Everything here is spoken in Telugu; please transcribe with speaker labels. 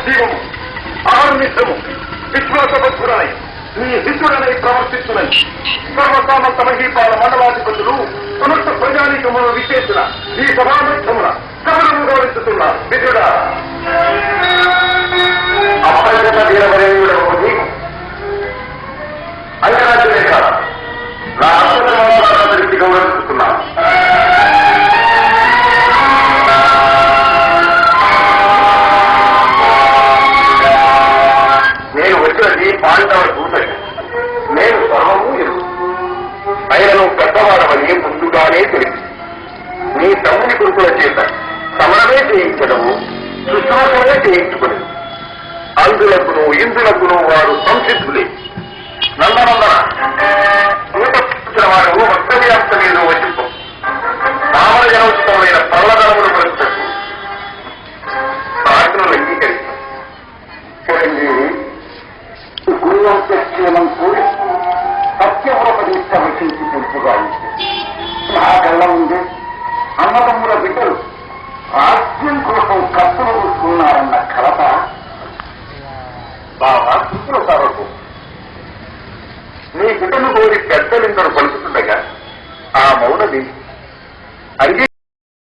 Speaker 1: జీవము ఆర్నిశము విశ్వాసబద్ధుడనై నీ హితుడనై ప్రవర్తిస్తున్నది సర్వసామంత మహీపాల మండలాధిపతులు సమస్త ప్రజానీకమును విశేషణ ఈ సభామధ్యమున సభలను గౌరవిస్తున్న విధుడా అపరిగత వీరవరేయుడకు నీకు అంగరాజ్యమే కాదు నా అందరికీ గౌరవిస్తున్నాను. నేను వచ్చినది పాండవ దూతకి. నేను సర్వము ఎరుగు ఆయనను పెద్దవాడమని ముందుగానే తెలిసి నీ తమ్ముని కొడుకుల చేత సమరమే చేయించడము సుశ్వాసమే చేయించుకునేది. అందులకును ఇందులకును వారు సంసిద్ధులే. నందనందన వారు వక్రవ్యాప్తమేదో వచ్చింపు మామల జనోచితమైన ప్రళదనములు ప్రస్తుతం ప్రార్థనలు అంగీకరిస్తాం. చిరంజీవి గురువంశక్షేమం కూడి సత్యవ్రతనిష్ట వచించి తెలుపుగా నా కళ్ళ ముందే అన్నదమ్ముల బిడ్డలు రాజ్యం కోసం కప్పులు కూర్చున్నారన్న కలత బాగా చూసిన సారకు నీ బిడ్డను కోరి పెద్దలిందరూ పలుకుతుండగా ఆ మౌనది అంగీ